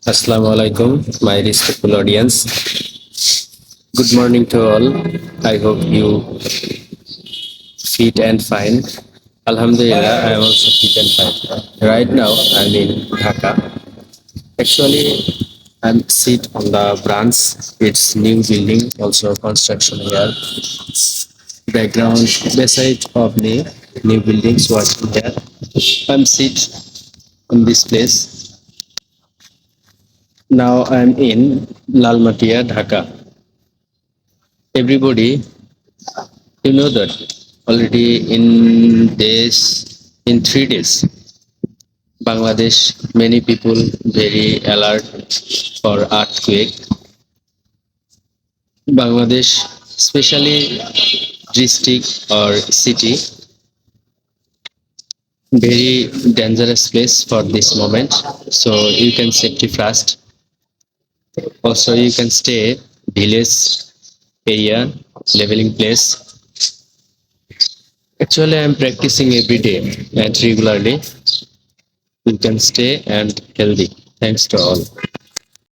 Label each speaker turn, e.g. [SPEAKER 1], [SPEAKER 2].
[SPEAKER 1] Assalamu alaikum, my respectful audience. Good morning to all. I hope you fit and fine. Alhamdulillah, I am also fit and fine. Right now, I'm in Dhaka. Actually, I'm sit on the branch. It's new building, also construction here. Background beside of me, new buildings working here. I'm sit on this place. Now I'm in Lalmatia, Dhaka. Everybody, you know that already in 3 days, Bangladesh, many people very alert for earthquake. Bangladesh, especially district or city, very dangerous place for this moment. So you can safety first. Also, you can stay village area, leveling place. Actually, I'm practicing every day and regularly. You can stay and healthy. Thanks to all.